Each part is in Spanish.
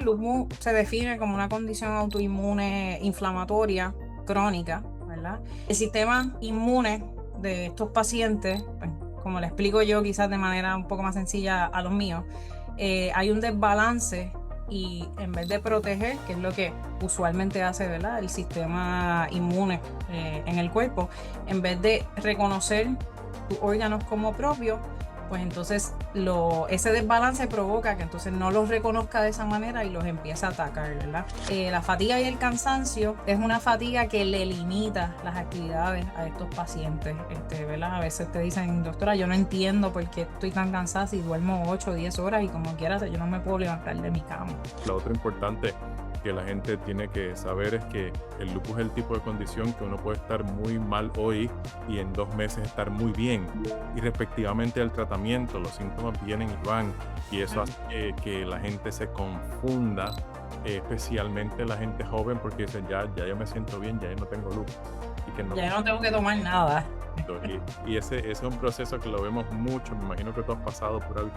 Lupus se define como una condición autoinmune inflamatoria crónica, ¿verdad? El sistema inmune de estos pacientes, pues, como le explico yo quizás de manera un poco más sencilla a los míos, hay un desbalance y en vez de proteger, que es lo que usualmente hace, ¿verdad? El sistema inmune en el cuerpo, en vez de reconocer tus órganos como propios, pues entonces ese desbalance provoca que entonces no los reconozca de esa manera y los empieza a atacar, ¿verdad? La fatiga y el cansancio es una fatiga que le limita las actividades a estos pacientes, ¿verdad? A veces te dicen, doctora, yo no entiendo por qué estoy tan cansada si duermo 8 o 10 horas y como quiera, yo no me puedo levantar de mi cama. La otra importante que la gente tiene que saber es que el lupus es el tipo de condición que uno puede estar muy mal hoy y en 2 meses estar muy bien. Y respectivamente al tratamiento, los síntomas vienen y van. Y eso hace que la gente se confunda, especialmente la gente joven, porque dicen, ya yo me siento bien, ya yo no tengo lupus. Y que no. Ya no tengo que tomar nada. Y ese es un proceso que lo vemos mucho. Me imagino que tú has pasado por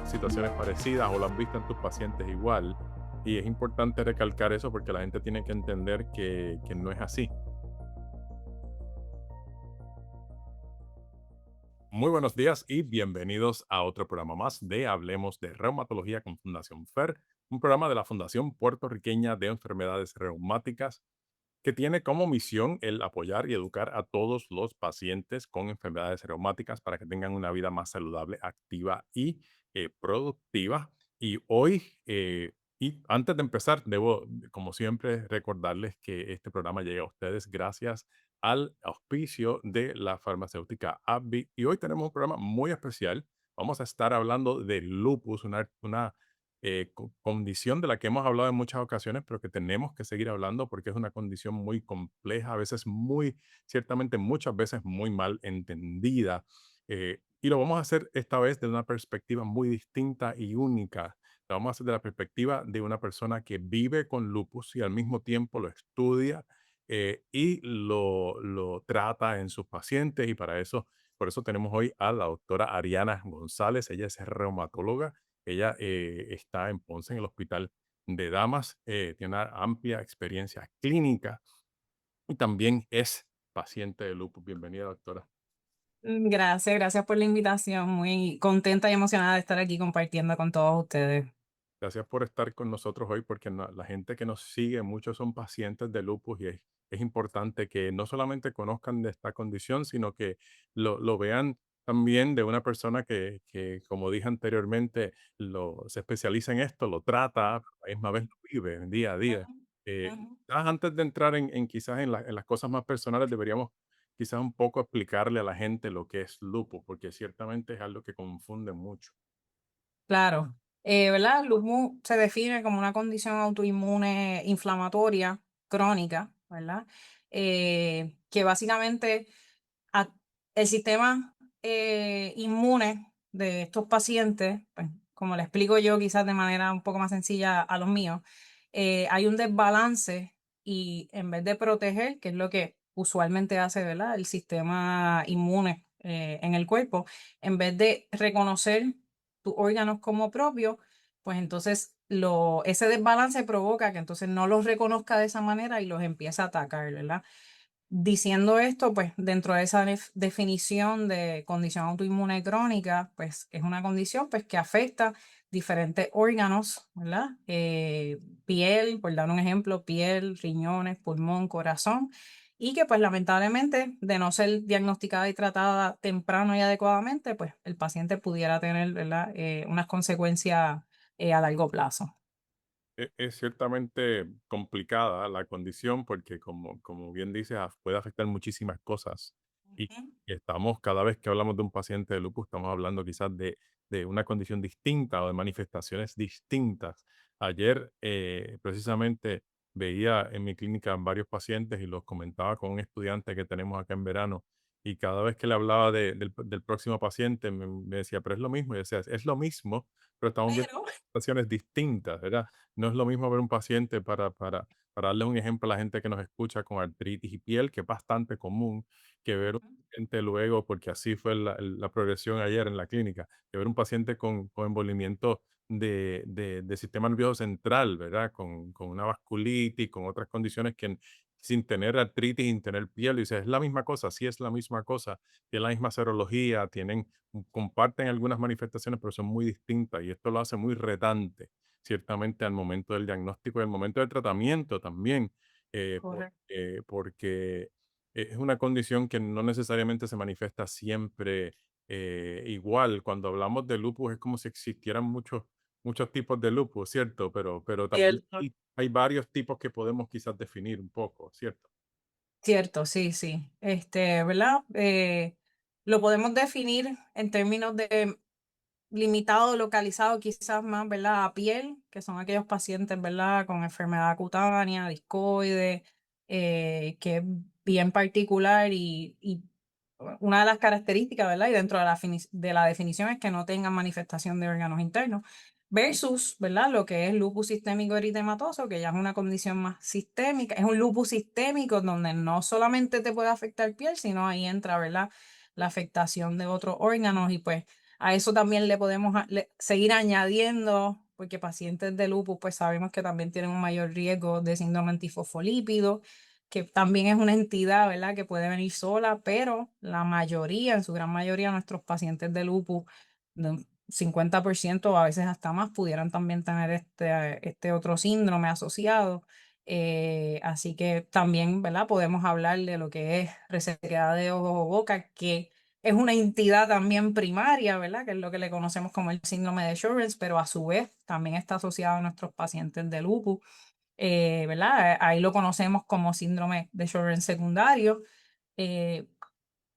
situaciones parecidas o lo has visto en tus pacientes igual. Y es importante recalcar eso porque la gente tiene que entender que no es así. Muy buenos días y bienvenidos a otro programa más de Hablemos de Reumatología con Fundación FER, un programa de la Fundación Puertorriqueña de Enfermedades Reumáticas que tiene como misión el apoyar y educar a todos los pacientes con enfermedades reumáticas para que tengan una vida más saludable, activa y productiva. Y hoy, y antes de empezar, debo, como siempre, recordarles que este programa llega a ustedes gracias al auspicio de la farmacéutica AbbVie. Y hoy tenemos un programa muy especial. Vamos a estar hablando de lupus, una condición de la que hemos hablado en muchas ocasiones, pero que tenemos que seguir hablando porque es una condición muy compleja, a veces muy, ciertamente muchas veces muy mal entendida. Y lo vamos a hacer esta vez desde una perspectiva muy distinta y única. Lo vamos a hacer de la perspectiva de una persona que vive con lupus y al mismo tiempo lo estudia y lo trata en sus pacientes. Y para eso, por eso tenemos hoy a la doctora Ariana González. Ella es reumatóloga, ella está en Ponce, en el Hospital de Damas, tiene una amplia experiencia clínica y también es paciente de lupus. Bienvenida, doctora. Gracias, gracias por la invitación. Muy contenta y emocionada de estar aquí compartiendo con todos ustedes. Gracias por estar con nosotros hoy porque la gente que nos sigue, muchos son pacientes de lupus y es importante que no solamente conozcan de esta condición, sino que lo vean también de una persona que, como dije anteriormente, se especializa en esto, lo trata, a la misma vez lo vive día a día. Ujú, Eh, ujú. Antes de entrar en quizás en las cosas más personales, deberíamos quizás un poco explicarle a la gente lo que es lupus, porque ciertamente es algo que confunde mucho. Claro, ¿verdad? Lupus se define como una condición autoinmune inflamatoria crónica, ¿verdad? Que básicamente a- el sistema inmune de estos pacientes, pues, como le explico yo quizás de manera un poco más sencilla a los míos, hay un desbalance y en vez de proteger, que es lo que usualmente hace, ¿verdad? El sistema inmune en el cuerpo, en vez de reconocer tus órganos como propios, pues entonces ese desbalance provoca que entonces no los reconozca de esa manera y los empieza a atacar, ¿verdad? Diciendo esto, pues dentro de esa definición de condición autoinmune crónica, pues es una condición pues que afecta diferentes órganos, ¿verdad? Piel, por dar un ejemplo, piel, riñones, pulmón, corazón, y que pues lamentablemente de no ser diagnosticada y tratada temprano y adecuadamente, pues el paciente pudiera tener, ¿verdad? Unas consecuencias a largo plazo. Es ciertamente complicada la condición porque, como bien dices, puede afectar muchísimas cosas. Y Ujú. estamos, cada vez que hablamos de un paciente de lupus, estamos hablando quizás de una condición distinta o de manifestaciones distintas. Ayer, precisamente, veía en mi clínica varios pacientes y los comentaba con un estudiante que tenemos acá en verano. Y cada vez que le hablaba del próximo paciente, me decía, pero es lo mismo. Y yo decía, es lo mismo, pero estamos viendo Pero, manifestaciones distintas, ¿verdad? No es lo mismo ver un paciente para darle un ejemplo a la gente que nos escucha con artritis y piel, que es bastante común, que ver un ujú, paciente luego, porque así fue la progresión ayer en la clínica, que ver un paciente con envolvimiento del sistema nervioso central, ¿verdad? Con una vasculitis, con otras condiciones que sin tener artritis, sin tener piel, y dice, es la misma cosa, sí es la misma cosa, tienen la misma serología, comparten algunas manifestaciones, pero son muy distintas y esto lo hace muy retante, ciertamente al momento del diagnóstico y al momento del tratamiento también, Correcto. porque es una condición que no necesariamente se manifiesta siempre igual. Cuando hablamos de lupus es como si existieran muchos tipos de lupus, ¿cierto? Pero también Cierto. hay varios tipos que podemos quizás definir un poco, ¿cierto? Cierto, sí, sí. ¿Verdad? Lo podemos definir en términos de limitado, localizado, quizás más, ¿verdad? A piel, que son aquellos pacientes, ¿verdad? Con enfermedad cutánea, discoide, que es bien particular y una de las características, ¿verdad? Y dentro de de la definición es que no tengan manifestación de órganos internos, versus, ¿verdad? Lo que es lupus sistémico eritematoso, que ya es una condición más sistémica, es un lupus sistémico donde no solamente te puede afectar piel, sino ahí entra, ¿verdad? La afectación de otros órganos y pues a eso también le podemos seguir añadiendo, porque pacientes de lupus, pues sabemos que también tienen un mayor riesgo de síndrome antifosfolípido, que también es una entidad, ¿verdad?, que puede venir sola, pero la mayoría, en su gran mayoría, nuestros pacientes de lupus, de un 50% o a veces hasta más, pudieran también tener este otro síndrome asociado. Así que también, ¿verdad? Podemos hablar de lo que es resequedad de ojos o boca, que es una entidad también primaria, ¿verdad? Que es lo que le conocemos como el síndrome de Sjögren's, pero a su vez también está asociado a nuestros pacientes de lupus, ¿verdad? Ahí lo conocemos como síndrome de Sjögren's secundario, eh,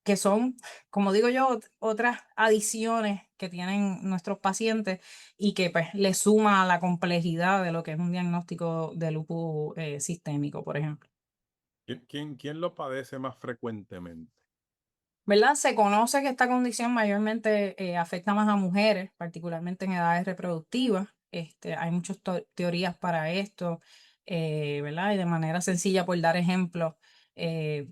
que son, como digo yo, otras adiciones que tienen nuestros pacientes y que pues le suma a la complejidad de lo que es un diagnóstico de lupus sistémico, por ejemplo. ¿Quién lo padece más frecuentemente? ¿Verdad? Se conoce que esta condición mayormente afecta más a mujeres, particularmente en edades reproductivas. Hay muchas teorías para esto, ¿verdad? Y de manera sencilla, por dar ejemplos, eh,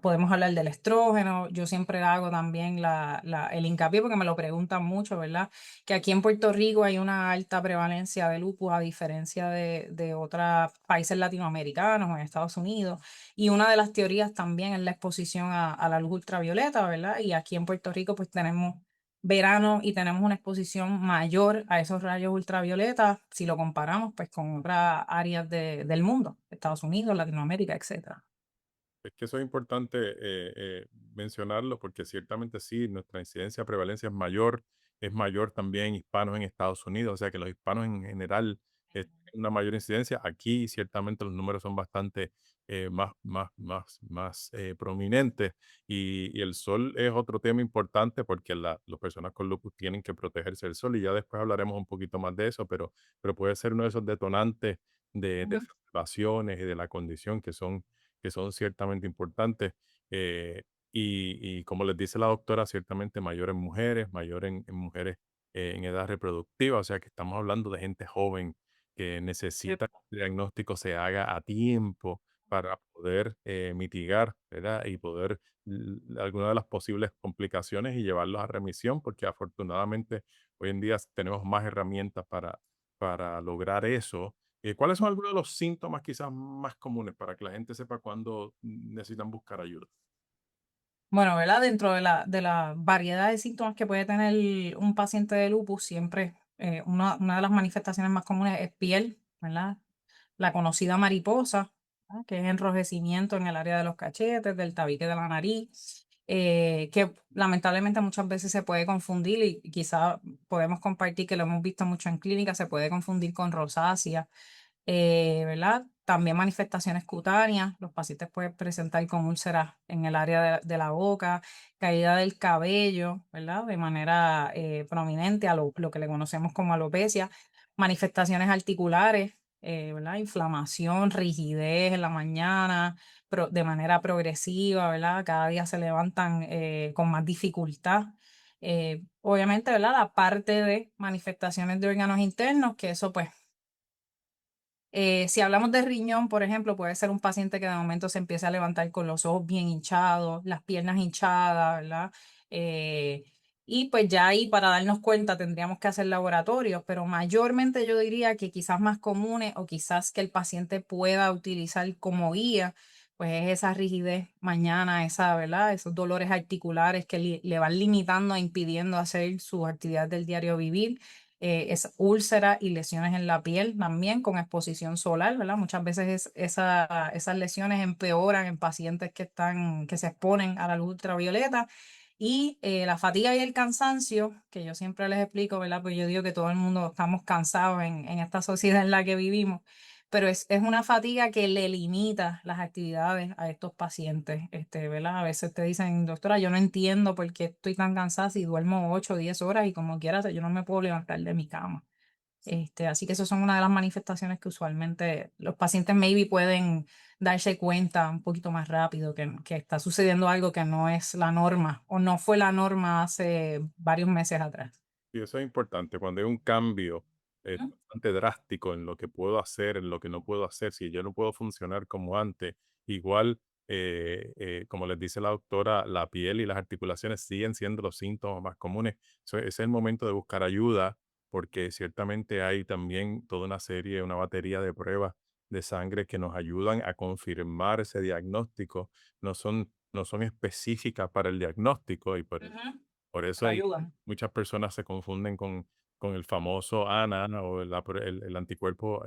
podemos hablar del estrógeno. Yo siempre hago también el hincapié porque me lo preguntan mucho, ¿verdad? Que aquí en Puerto Rico hay una alta prevalencia de lupus a diferencia de otros países latinoamericanos o en Estados Unidos. Y una de las teorías también es la exposición a la luz ultravioleta, ¿verdad? Y aquí en Puerto Rico pues tenemos verano y tenemos una exposición mayor a esos rayos ultravioletas si lo comparamos pues con otras áreas del mundo, Estados Unidos, Latinoamérica, etcétera. Es que eso es importante mencionarlo porque ciertamente sí, nuestra incidencia, prevalencia es mayor también hispanos en Estados Unidos, o sea que los hispanos en general tienen una mayor incidencia. Aquí ciertamente los números son bastante más prominentes y el sol es otro tema importante porque las personas con lupus tienen que protegerse del sol y ya después hablaremos un poquito más de eso, pero puede ser uno de esos detonantes de Ujú. exacerbaciones y de la condición que son ciertamente importantes. eh, y como les dice la doctora, ciertamente mayor en mujeres, mayor en mujeres en edad reproductiva, o sea que estamos hablando de gente joven que necesita que el diagnóstico se haga a tiempo para poder mitigar, ¿verdad? Y poder algunas de las posibles complicaciones y llevarlos a remisión, porque afortunadamente hoy en día tenemos más herramientas para lograr eso. ¿Cuáles son algunos de los síntomas quizás más comunes para que la gente sepa cuándo necesitan buscar ayuda? Bueno, ¿verdad? Dentro de la variedad de síntomas que puede tener un paciente de lupus, siempre una de las manifestaciones más comunes es piel, ¿verdad? La conocida mariposa, ¿verdad? Que es enrojecimiento en el área de los cachetes, del tabique de la nariz, que lamentablemente muchas veces se puede confundir y quizá podemos compartir que lo hemos visto mucho en clínica, se puede confundir con rosácea, ¿verdad? También manifestaciones cutáneas, los pacientes pueden presentar con úlceras en el área de la boca, caída del cabello, ¿verdad? De manera prominente a lo que le conocemos como alopecia, manifestaciones articulares, ¿verdad? Inflamación, rigidez en la mañana, de manera progresiva, ¿verdad? Cada día se levantan con más dificultad. Obviamente, ¿verdad? La parte de manifestaciones de órganos internos, que eso pues si hablamos de riñón, por ejemplo, puede ser un paciente que de momento se empieza a levantar con los ojos bien hinchados, las piernas hinchadas, ¿verdad? Eh, Y pues ya ahí para darnos cuenta tendríamos que hacer laboratorios, pero mayormente yo diría que quizás más comunes o quizás que el paciente pueda utilizar como guía, pues es esa rigidez mañana, esa, ¿verdad? Esos dolores articulares que le van limitando e impidiendo hacer sus actividades del diario vivir, es úlceras y lesiones en la piel también con exposición solar, ¿verdad? Muchas veces esas lesiones empeoran en pacientes que se exponen a la luz ultravioleta y la fatiga y el cansancio, que yo siempre les explico, ¿verdad? Pues yo digo que todo el mundo estamos cansados en esta sociedad en la que vivimos, pero es una fatiga que le limita las actividades a estos pacientes, ¿verdad? A veces te dicen, doctora, yo no entiendo por qué estoy tan cansada si duermo 8 o 10 horas y como quiera, yo no me puedo levantar de mi cama. Así que esas son una de las manifestaciones que usualmente los pacientes maybe pueden darse cuenta un poquito más rápido que está sucediendo algo que no es la norma o no fue la norma hace varios meses atrás. Y eso es importante, cuando hay un cambio Ujú, bastante drástico en lo que puedo hacer, en lo que no puedo hacer, si yo no puedo funcionar como antes, igual, como les dice la doctora, la piel y las articulaciones siguen siendo los síntomas más comunes. Es el momento de buscar ayuda, porque ciertamente hay también toda una serie, una batería de pruebas de sangre que nos ayudan a confirmar ese diagnóstico. No son específicas para el diagnóstico y ujú, por eso pero ayudan. muchas personas se confunden con el famoso ANA o el anticuerpo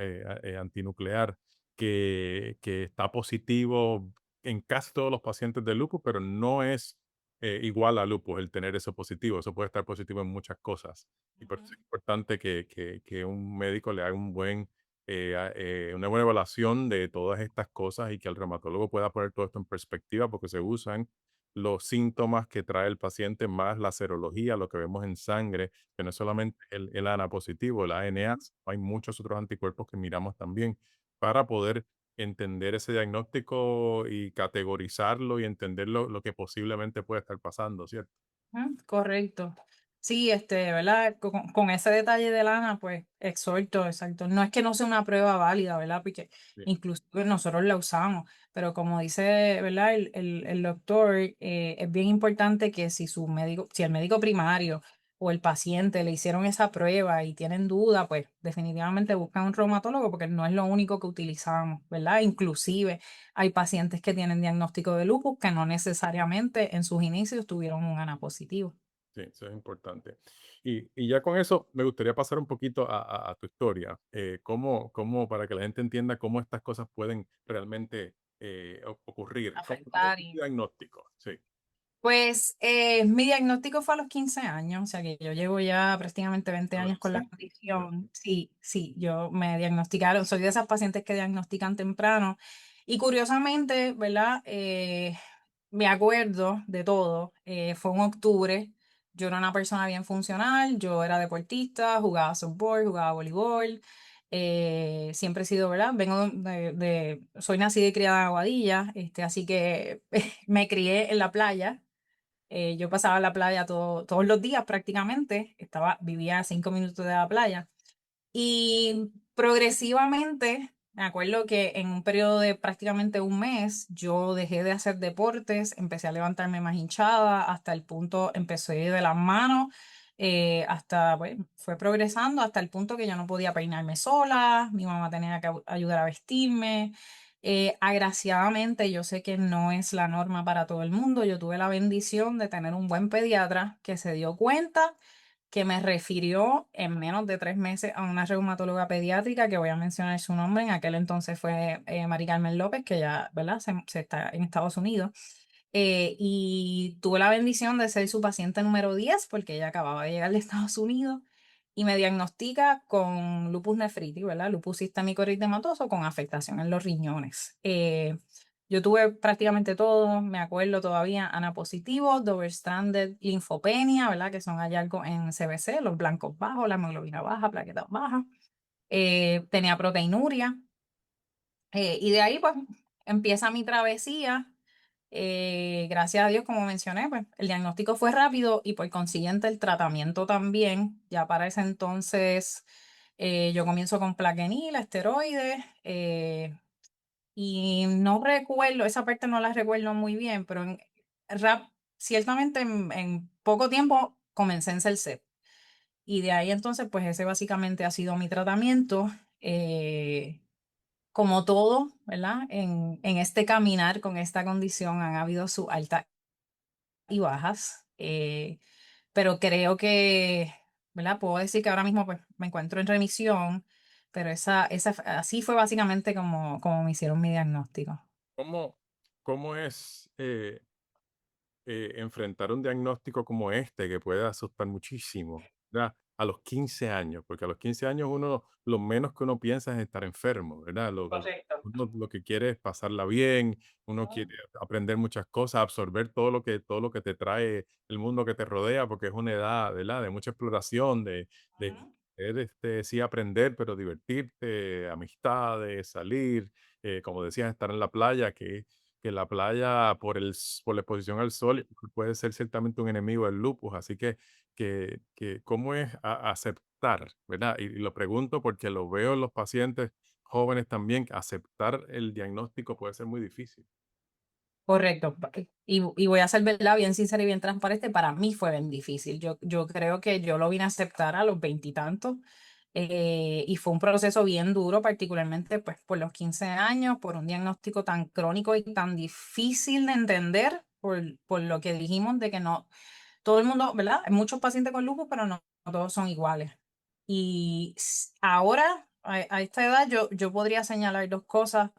antinuclear que está positivo en casi todos los pacientes de lupus, pero no es igual a lupus el tener eso positivo. Eso puede estar positivo en muchas cosas. Y por eso es importante que un médico le haga una buena evaluación de todas estas cosas y que el reumatólogo pueda poner todo esto en perspectiva porque se usan los síntomas que trae el paciente, más la serología, lo que vemos en sangre, que no es solamente el ANA positivo, el ANA, hay muchos otros anticuerpos que miramos también para poder entender ese diagnóstico y categorizarlo y entender lo que posiblemente puede estar pasando, ¿cierto? Correcto. Sí, ¿verdad? Con ese detalle de lana, pues exhorto, exacto. No es que no sea una prueba válida, ¿verdad? Porque Sí, incluso nosotros la usamos, pero como dice, ¿verdad? El doctor, es bien importante que si el médico primario o el paciente le hicieron esa prueba y tienen duda, pues definitivamente buscan un reumatólogo porque no es lo único que utilizamos, ¿verdad? Inclusive hay pacientes que tienen diagnóstico de lupus que no necesariamente en sus inicios tuvieron un ANA positivo. sí, eso es importante. Y ya con eso me gustaría pasar un poquito a tu historia, para que la gente entienda cómo estas cosas pueden realmente ocurrir. ¿Cómo es Afectar tu y diagnóstico? Sí, pues mi diagnóstico fue a los 15 años, o sea que yo llevo ya prácticamente 20 años con la adolescente. Sí, condición. Sí, sí, yo me diagnosticaron, soy de esas pacientes que diagnostican temprano y curiosamente, ¿verdad? Me acuerdo de todo, fue en octubre, yo era una persona bien funcional, yo era deportista, jugaba softball, jugaba voleibol, siempre he sido, ¿verdad? Soy nacida y criada en Aguadilla, así que me crié en la playa. Yo pasaba en la playa todos los días prácticamente, vivía a 5 minutos de la playa y progresivamente, me acuerdo que en un periodo de prácticamente un mes, yo dejé de hacer deportes, empecé a levantarme más hinchada, hasta el punto, empecé de las manos, bueno, fue progresando hasta el punto que yo no podía peinarme sola, mi mamá tenía que ayudar a vestirme. Agraciadamente, yo sé que no es la norma para todo el mundo. Yo tuve la bendición de tener un buen pediatra que se dio cuenta, que me refirió en menos de 3 meses a una reumatóloga pediátrica, que voy a mencionar su nombre. En aquel entonces fue Mari Carmen López, que ya, ¿verdad? Se está en Estados Unidos. Y tuve la bendición de ser su paciente número 10 porque ella acababa de llegar de Estados Unidos y me diagnostica con lupus nefritis, ¿verdad? Lupus sistémico eritematoso con afectación en los riñones. Yo tuve prácticamente todo, me acuerdo todavía, ANA positivo, double-stranded linfopenia, ¿verdad? Que son hallazgos en CBC, los blancos bajos, la hemoglobina baja, plaquetas bajas. Tenía proteinuria. Y de ahí, pues, empieza mi travesía. Gracias a Dios, como mencioné, pues, el diagnóstico fue rápido y por consiguiente el tratamiento también. Ya para ese entonces, yo comienzo con plaquenil, esteroides, y no recuerdo, esa parte no la recuerdo muy bien, pero ciertamente en poco tiempo comencé en CELSEP. Y de ahí entonces, pues ese básicamente ha sido mi tratamiento. Eh, Como todo, ¿verdad? En este caminar con esta condición han habido sus altas y bajas, pero creo que, ¿verdad? Puedo decir que ahora mismo pues, me encuentro en remisión, pero así fue básicamente como me hicieron mi diagnóstico. ¿Cómo, cómo es enfrentar un diagnóstico como este que puede asustar muchísimo, ¿verdad? A los 15 años, porque a los 15 años uno, lo menos que uno piensa es estar enfermo, ¿verdad? Correcto. Uno lo que quiere es pasarla bien, uno quiere aprender muchas cosas, absorber todo lo que te trae el mundo que te rodea, porque es una edad, ¿verdad? De mucha exploración, de Ujú. querer, sí aprender, pero divertirte, amistades, salir, como decías, estar en la playa, que la playa por la exposición al sol puede ser ciertamente un enemigo del lupus, así que ¿cómo es aceptar, verdad? Y lo pregunto porque lo veo en los pacientes jóvenes también, que aceptar el diagnóstico puede ser muy difícil. Correcto. Y voy a ser, ¿verdad? Bien sincera y bien transparente, para mí fue bien difícil. Yo creo que yo lo vine a aceptar a los veintitantos, y fue un proceso bien duro, particularmente pues por los 15 años, por un diagnóstico tan crónico y tan difícil de entender, por lo que dijimos de que no, todo el mundo, ¿verdad? Hay muchos pacientes con lupus, pero no todos son iguales. Y ahora, a esta edad, yo podría señalar dos cosas: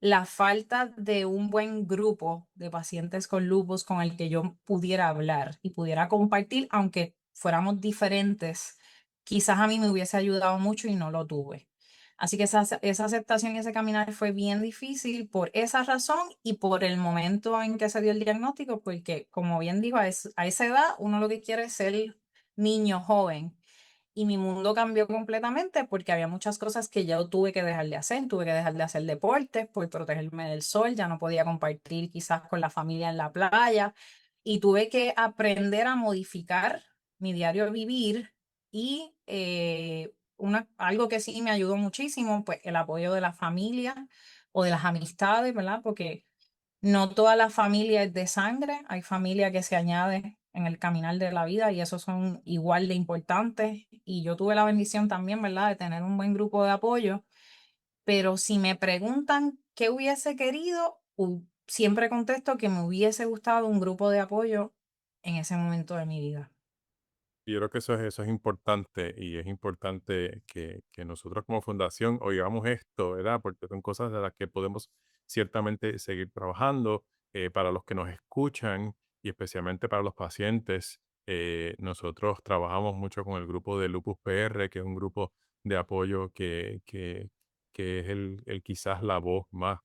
la falta de un buen grupo de pacientes con lupus con el que yo pudiera hablar y pudiera compartir, aunque fuéramos diferentes, quizás a mí me hubiese ayudado mucho y no lo tuve. Así que esa aceptación y ese caminar fue bien difícil por esa razón y por el momento en que se dio el diagnóstico, porque como bien digo, a esa edad uno lo que quiere es ser niño, joven, y mi mundo cambió completamente porque había muchas cosas que yo tuve que dejar de hacer. Tuve que dejar de hacer deportes por protegerme del sol, ya no podía compartir quizás con la familia en la playa y tuve que aprender a modificar mi diario vivir y algo que sí me ayudó muchísimo, pues el apoyo de la familia o de las amistades, ¿verdad? Porque no toda la familia es de sangre, hay familia que se añade en el caminar de la vida y esos son igual de importantes. Y yo tuve la bendición también, ¿verdad?, de tener un buen grupo de apoyo, pero si me preguntan qué hubiese querido, siempre contesto que me hubiese gustado un grupo de apoyo en ese momento de mi vida. Yo creo que eso es importante y es importante que nosotros como fundación oigamos esto, ¿verdad? Porque son cosas de las que podemos ciertamente seguir trabajando para los que nos escuchan y especialmente para los pacientes. Nosotros trabajamos mucho con el grupo de Lupus PR, que es un grupo de apoyo que es el quizás la voz más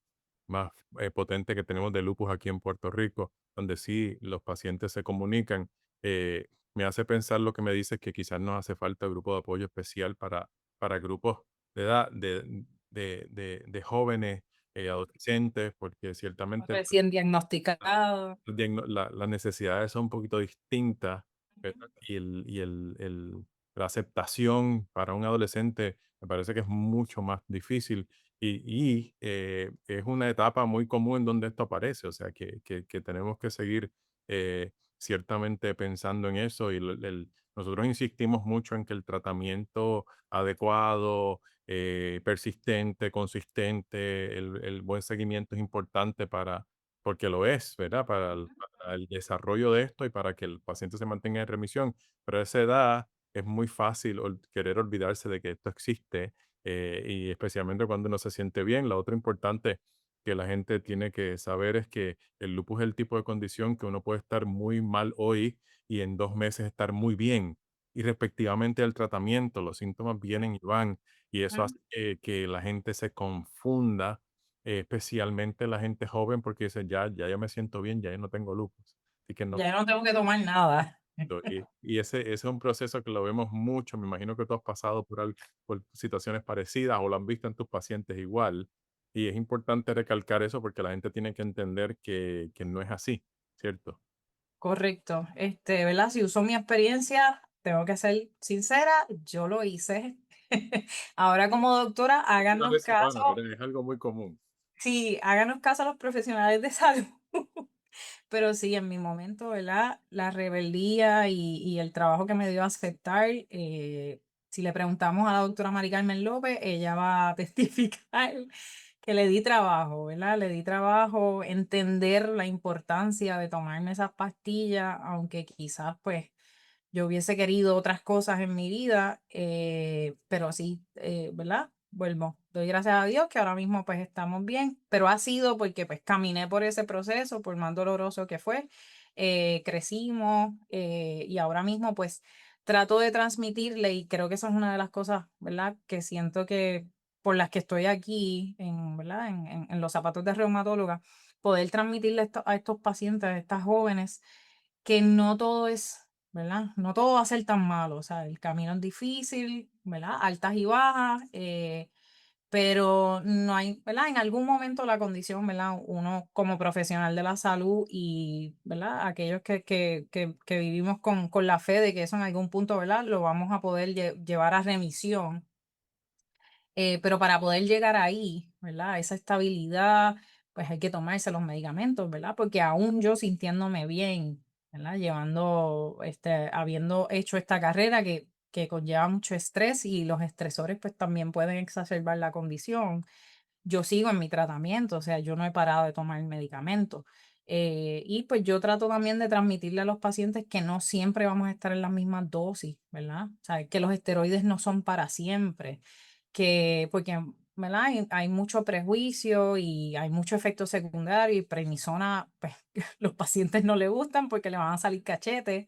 potente que tenemos de lupus aquí en Puerto Rico, donde sí los pacientes se comunican. eh, Me hace pensar lo que me dices, que quizás nos hace falta un grupo de apoyo especial para grupos de edad, de jóvenes, adolescentes, porque ciertamente Recién diagnosticado. las necesidades son un poquito distintas, Ujú. ¿verdad? La aceptación para un adolescente me parece que es mucho más difícil es una etapa muy común en donde esto aparece, o sea que tenemos que seguir ciertamente pensando en eso nosotros insistimos mucho en que el tratamiento adecuado, persistente, consistente, el buen seguimiento es importante porque lo es, ¿verdad? Para el desarrollo de esto y para que el paciente se mantenga en remisión. Pero a esa edad es muy fácil querer olvidarse de que esto existe y especialmente cuando uno se siente bien. La otra importante que la gente tiene que saber es que el lupus es el tipo de condición que uno puede estar muy mal hoy y en 2 meses estar muy bien. Y respectivamente al tratamiento, los síntomas vienen y van y eso hace que la gente se confunda, especialmente la gente joven, porque dice, ya yo me siento bien, ya yo no tengo lupus. Así que no. Ya no tengo que tomar nada. Y ese es un proceso que lo vemos mucho. Me imagino que tú has pasado por situaciones parecidas o lo han visto en tus pacientes igual. Y es importante recalcar eso porque la gente tiene que entender que no es así, ¿cierto? Correcto. ¿Verdad? Si uso mi experiencia, tengo que ser sincera, yo lo hice. Ahora como doctora, Una háganos vez caso, semana, ¿verdad? Es algo muy común. sí, háganos caso a los profesionales de salud. Pero sí, en mi momento, ¿verdad? La rebeldía y el trabajo que me dio aceptar, si le preguntamos a la doctora Mari Carmen López, ella va a testificar que le di trabajo, ¿verdad? Le di trabajo, entender la importancia de tomarme esas pastillas, aunque quizás pues yo hubiese querido otras cosas en mi vida, pero sí, ¿verdad? Vuelvo, doy gracias a Dios que ahora mismo pues estamos bien, pero ha sido porque pues caminé por ese proceso, por más doloroso que fue, crecimos y ahora mismo pues trato de transmitirle y creo que esa es una de las cosas, ¿verdad? Que siento que por las que estoy aquí, ¿verdad? En los zapatos de reumatóloga, poder transmitirle a estos pacientes, a estas jóvenes, que no todo es, ¿verdad? No todo va a ser tan malo, o sea, el camino es difícil, ¿verdad? Altas y bajas, pero no hay, ¿verdad? En algún momento la condición, ¿verdad? Uno como profesional de la salud y, ¿verdad? Aquellos que vivimos con la fe de que eso en algún punto, ¿verdad? Lo vamos a poder llevar a remisión, pero para poder llegar ahí, ¿verdad? A esa estabilidad, pues hay que tomarse los medicamentos, ¿verdad? Porque aún yo sintiéndome bien, ¿verdad? Habiendo hecho esta carrera que conlleva mucho estrés y los estresores pues también pueden exacerbar la condición. Yo sigo en mi tratamiento, o sea, yo no he parado de tomar el medicamento. Y pues yo trato también de transmitirle a los pacientes que no siempre vamos a estar en las mismas dosis, ¿verdad? O sea, que los esteroides no son para siempre, que porque, ¿verdad? Hay mucho prejuicio y hay mucho efecto secundario y prednisona, pues los pacientes no le gustan porque le van a salir cachetes,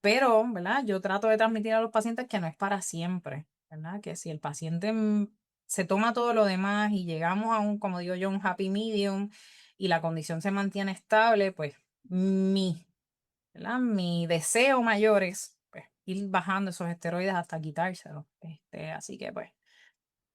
pero, ¿verdad? Yo trato de transmitir a los pacientes que no es para siempre, ¿verdad? Que si el paciente se toma todo lo demás y llegamos a un, como digo yo, un happy medium y la condición se mantiene estable, pues mi, ¿verdad? Mi deseo mayor es pues, ir bajando esos esteroides hasta quitárselos. Así que pues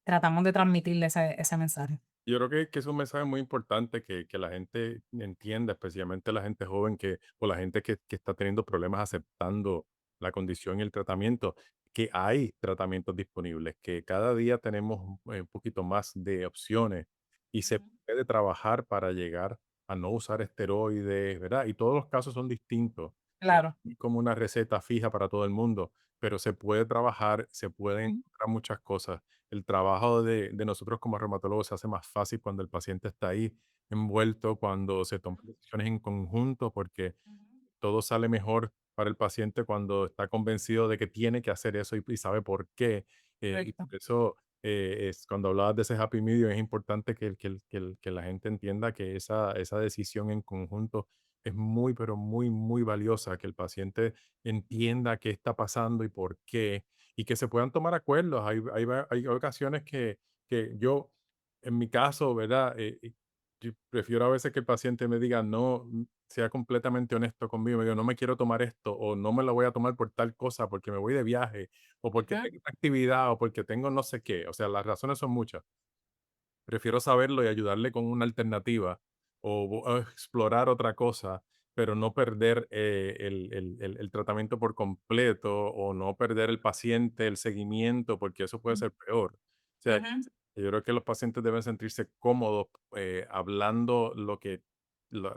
tratamos de transmitirle ese mensaje. Yo creo que es un mensaje muy importante que la gente entienda, especialmente la gente joven o la gente que está teniendo problemas aceptando la condición y el tratamiento, que hay tratamientos disponibles, que cada día tenemos un poquito más de opciones y se Ujú. puede trabajar para llegar a no usar esteroides, ¿verdad? Y todos los casos son distintos, Claro. como una receta fija para todo el mundo, pero se puede trabajar, se pueden Ujú, encontrar muchas cosas. El trabajo de nosotros como reumatólogos se hace más fácil cuando el paciente está ahí envuelto, cuando se toman decisiones en conjunto, porque ujú. todo sale mejor para el paciente cuando está convencido de que tiene que hacer eso y sabe por qué. Y Correcto. por eso es, cuando hablabas de ese happy medium, es importante que la gente entienda que esa decisión en conjunto es muy, pero muy, muy valiosa, que el paciente entienda qué está pasando y por qué, y que se puedan tomar acuerdos. Hay ocasiones que yo, en mi caso, ¿verdad? Yo prefiero a veces que el paciente me diga, no, sea completamente honesto conmigo, me diga, no me quiero tomar esto, o no me lo voy a tomar por tal cosa, porque me voy de viaje, o porque Ujú, tengo una actividad, o porque tengo no sé qué. O sea, las razones son muchas. Prefiero saberlo y ayudarle con una alternativa o explorar otra cosa, pero no perder el tratamiento por completo o no perder el paciente, el seguimiento, porque eso puede ser peor. O sea, ujú, yo creo que los pacientes deben sentirse cómodos hablando lo que lo-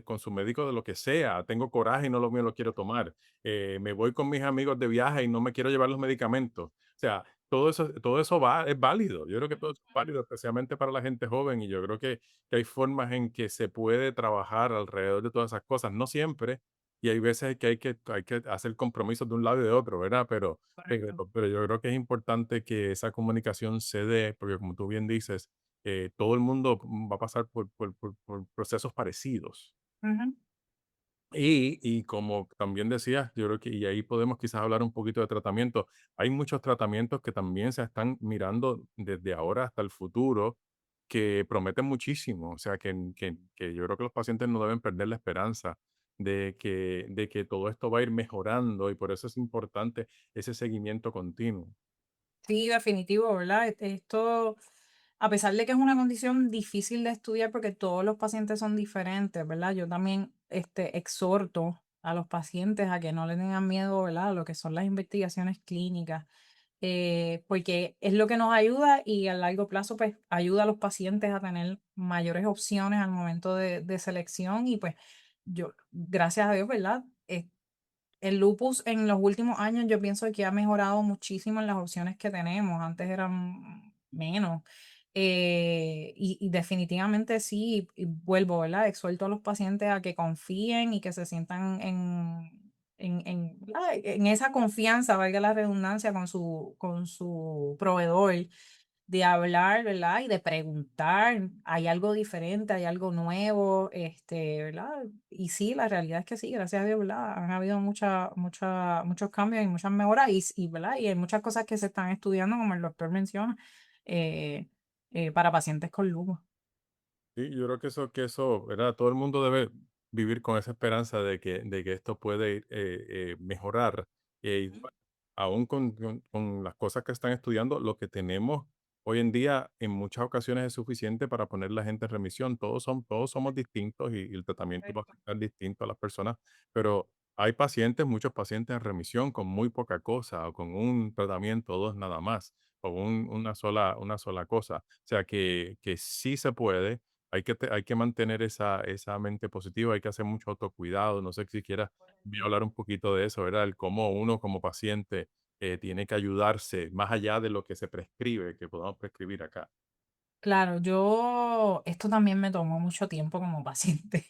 con su médico de lo que sea. Tengo coraje y no me lo quiero tomar. Me voy con mis amigos de viaje y no me quiero llevar los medicamentos. O sea, todo eso es válido. Yo creo que todo eso es válido, especialmente para la gente joven, y yo creo que hay formas en que se puede trabajar alrededor de todas esas cosas. No siempre, y hay veces que hay que hacer compromisos de un lado y de otro, ¿verdad? Pero, correcto. pero yo creo que es importante que esa comunicación se dé, porque como tú bien dices, todo el mundo va a pasar por procesos parecidos. Ujú. Y como también decías, yo creo que y ahí podemos quizás hablar un poquito de tratamiento. Hay muchos tratamientos que también se están mirando desde ahora hasta el futuro que prometen muchísimo. O sea, que yo creo que los pacientes no deben perder la esperanza de que todo esto va a ir mejorando, y por eso es importante ese seguimiento continuo. Sí, definitivo, ¿verdad? Esto, a pesar de que es una condición difícil de estudiar porque todos los pacientes son diferentes, ¿verdad? Yo también exhorto a los pacientes a que no le tengan miedo, ¿verdad? A lo que son las investigaciones clínicas, porque es lo que nos ayuda y a largo plazo pues ayuda a los pacientes a tener mayores opciones al momento de selección y pues yo, gracias a Dios, ¿verdad? El lupus en los últimos años yo pienso que ha mejorado muchísimo en las opciones que tenemos, antes eran menos. Y definitivamente sí, y vuelvo, ¿verdad? Exhorto a los pacientes a que confíen y que se sientan ¿verdad? En esa confianza, valga la redundancia, con su proveedor de hablar, ¿verdad? Y de preguntar, ¿hay algo diferente? ¿Hay algo nuevo? ¿Verdad? Y sí, la realidad es que sí, gracias a Dios, ¿verdad? Han habido muchos cambios y muchas mejoras ¿verdad? Y hay muchas cosas que se están estudiando, como el doctor menciona, eh, para pacientes con lupus. Sí, yo creo que eso, ¿verdad? Todo el mundo debe vivir con esa esperanza de que esto puede ir, mejorar. Y Ujú. bueno, aún con las cosas que están estudiando, lo que tenemos hoy en día en muchas ocasiones es suficiente para poner la gente en remisión. Todos somos distintos y el tratamiento va a Correcto. afectar distinto a las personas, pero hay pacientes, muchos pacientes en remisión con muy poca cosa o con un tratamiento, dos nada más, o una sola cosa. O sea que sí se puede, hay que mantener esa mente positiva, hay que hacer mucho autocuidado. No sé si quieras voy a hablar un poquito de eso, ¿verdad? El cómo uno como paciente tiene que ayudarse más allá de lo que se prescribe, que podamos prescribir acá. Claro, esto también me tomó mucho tiempo como paciente.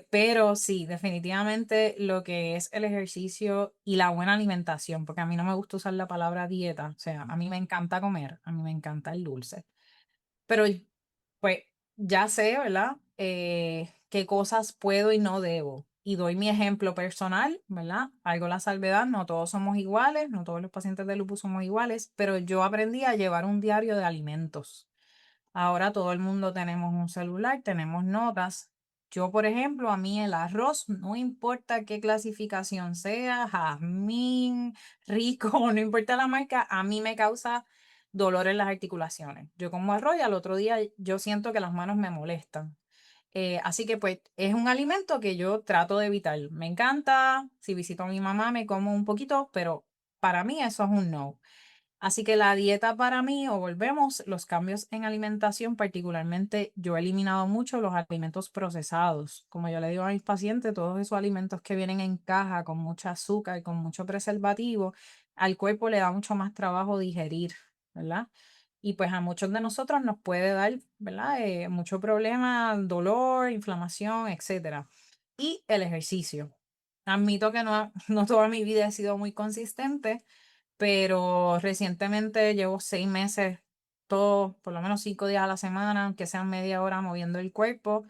Pero sí, definitivamente lo que es el ejercicio y la buena alimentación, porque a mí no me gusta usar la palabra dieta, o sea, a mí me encanta comer, a mí me encanta el dulce, pero pues ya sé, ¿verdad? Qué cosas puedo y no debo. Y doy mi ejemplo personal, ¿verdad? Algo la salvedad, no todos somos iguales, no todos los pacientes de lupus somos iguales, pero yo aprendí a llevar un diario de alimentos. Ahora todo el mundo tenemos un celular, tenemos notas. Yo, por ejemplo, a mí el arroz, no importa qué clasificación sea, jazmín, rico, no importa la marca, a mí me causa dolor en las articulaciones. Yo como arroz y al otro día yo siento que las manos me molestan. Así que pues es un alimento que yo trato de evitar. Me encanta, si visito a mi mamá me como un poquito, pero para mí eso es un no. Así que la dieta para mí, o volvemos, los cambios en alimentación, particularmente yo he eliminado mucho los alimentos procesados. Como yo le digo a mis pacientes, todos esos alimentos que vienen en caja con mucha azúcar y con mucho preservativo, al cuerpo le da mucho más trabajo digerir, ¿verdad? Y pues a muchos de nosotros nos puede dar, ¿verdad? Mucho problema, dolor, inflamación, etcétera. Y el ejercicio. Admito que no, no toda mi vida he sido muy consistente, pero recientemente llevo 6 meses, todo, por lo menos 5 días a la semana, aunque sean media hora moviendo el cuerpo.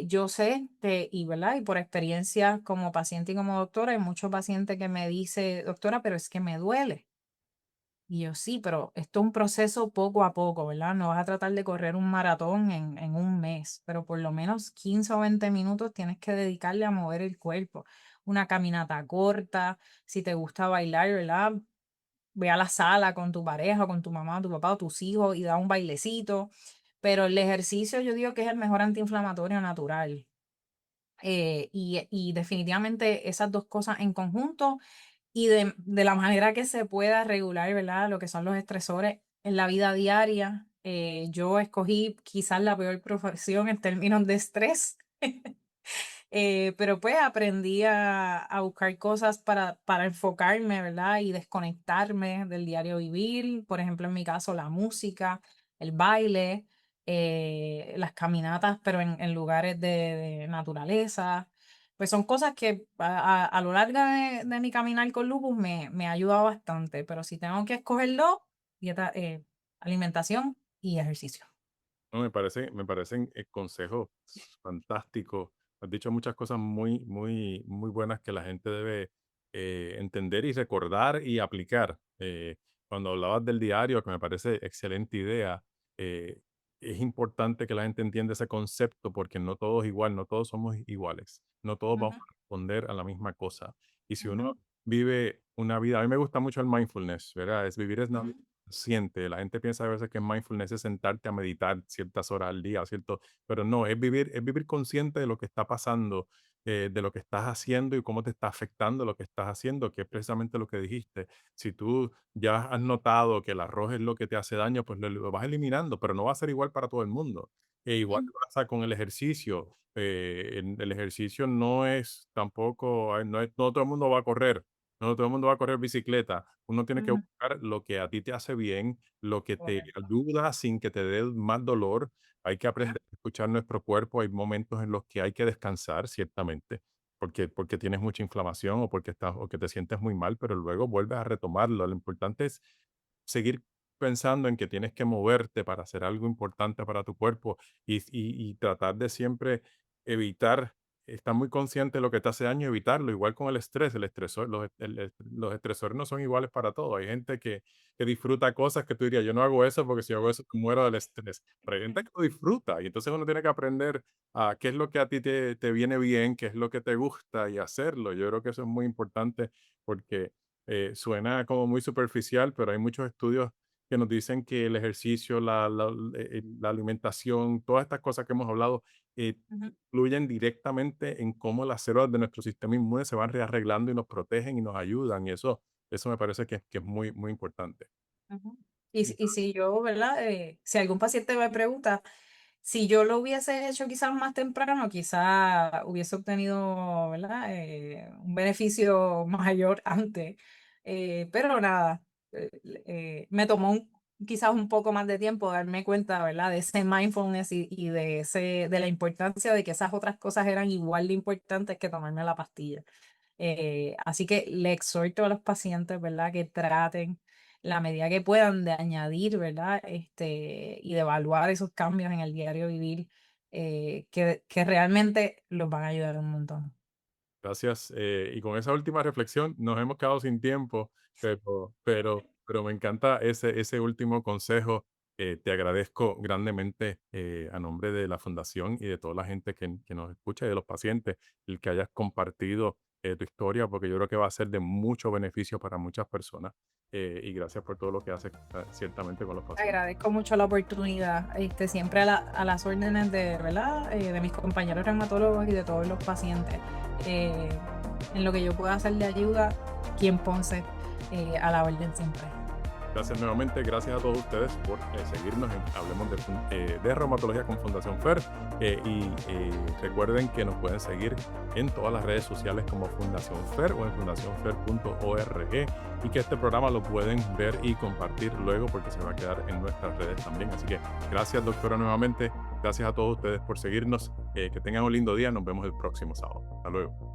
Yo sé que, y verdad, y por experiencia como paciente y como doctora, hay muchos pacientes que me dice, doctora, pero es que me duele. Y yo sí, pero esto es un proceso poco a poco, ¿verdad? No vas a tratar de correr un maratón en un mes, pero por lo menos 15 o 20 minutos tienes que dedicarle a mover el cuerpo. Una caminata corta, si te gusta bailar, ¿verdad? Ve a la sala con tu pareja, con tu mamá, tu papá o tus hijos y da un bailecito. Pero el ejercicio yo digo que es el mejor antiinflamatorio natural. Y definitivamente esas dos cosas en conjunto y de la manera que se pueda regular, ¿verdad? Lo que son los estresores en la vida diaria. Yo escogí quizás la peor profesión en términos de estrés. Pero pues aprendí a buscar cosas para enfocarme, ¿verdad? Y desconectarme del diario vivir. Por ejemplo, en mi caso, la música, el baile, las caminatas, pero en lugares de naturaleza. Pues son cosas que a lo largo de mi caminar con lupus me ha ayudado bastante. Pero si tengo que escogerlo, dieta, alimentación y ejercicio. No, me parecen consejos fantásticos. Has dicho muchas cosas muy, muy, muy buenas que la gente debe entender y recordar y aplicar. Cuando hablabas del diario, que me parece excelente idea, eh, es importante que la gente entienda ese concepto porque no todos igual, no todos somos iguales, no todos vamos Ujú, a responder a la misma cosa. Y si ujú, uno vive una vida, a mí me gusta mucho el mindfulness, ¿verdad? Es vivir es ujú, siente. La gente piensa a veces que mindfulness es sentarte a meditar ciertas horas al día, ¿cierto? Pero no, es vivir consciente de lo que está pasando de lo que estás haciendo y cómo te está afectando lo que estás haciendo, que es precisamente lo que dijiste. Si tú ya has notado que el arroz es lo que te hace daño, pues lo vas eliminando, pero no va a ser igual para todo el mundo. E igual Mm, pasa con el ejercicio. El ejercicio no es tampoco, no todo el mundo va a correr, no todo el mundo va a correr bicicleta. Uno tiene que ujú, buscar lo que a ti te hace bien, lo que te correcto. ayuda sin que te dé más dolor. Hay que aprender a escuchar nuestro cuerpo. Hay momentos en los que hay que descansar, ciertamente, porque tienes mucha inflamación o porque estás o que te sientes muy mal, pero luego vuelves a retomarlo. Lo importante es seguir pensando en que tienes que moverte para hacer algo importante para tu cuerpo y tratar de siempre evitar, estar muy consciente de lo que te hace daño, evitarlo. Igual con el estrés, el estresor, los estresores no son iguales para todos. Hay gente que disfruta cosas que tú dirías, yo no hago eso porque si hago eso me muero del estrés. Pero hay gente que lo disfruta y entonces uno tiene que aprender a qué es lo que a ti te viene bien, qué es lo que te gusta y hacerlo. Yo creo que eso es muy importante porque suena como muy superficial, pero hay muchos estudios que nos dicen que el ejercicio, la alimentación, todas estas cosas que hemos hablado, eh, Ujú, influyen directamente en cómo las células de nuestro sistema inmune se van rearreglando y nos protegen y nos ayudan. Y eso me parece que es muy, muy importante. ujú. Y si yo, ¿verdad? Si algún paciente me pregunta, si yo lo hubiese hecho quizás más temprano, quizás hubiese obtenido, ¿verdad? Un beneficio mayor antes. Pero nada, me tomó quizás un poco más de tiempo darme cuenta, ¿verdad? De ese mindfulness y de la importancia de que esas otras cosas eran igual de importantes que tomarme la pastilla. Así que le exhorto a los pacientes, ¿verdad? Que traten la medida que puedan de añadir, ¿verdad? Y de evaluar esos cambios en el diario vivir, que realmente los van a ayudar un montón. Gracias. Y con esa última reflexión nos hemos quedado sin tiempo, pero me encanta ese último consejo. Te agradezco grandemente a nombre de la Fundación y de toda la gente que nos escucha y de los pacientes, el que hayas compartido tu historia, porque yo creo que va a ser de mucho beneficio para muchas personas. Y gracias por todo lo que haces ciertamente con los pacientes. Agradezco mucho la oportunidad, siempre a las órdenes de, ¿verdad? De mis compañeros reumatólogos y de todos los pacientes. Eh, en lo que yo pueda hacer de ayuda, quien Ponce, a la orden siempre. Gracias nuevamente, gracias a todos ustedes por seguirnos en Hablemos de Reumatología con Fundación FER. Recuerden que nos pueden seguir en todas las redes sociales como Fundación FER o en fundacionfer.org y que este programa lo pueden ver y compartir luego porque se va a quedar en nuestras redes también. Así que gracias, doctora, nuevamente. Gracias a todos ustedes por seguirnos. Que tengan un lindo día. Nos vemos el próximo sábado. Hasta luego.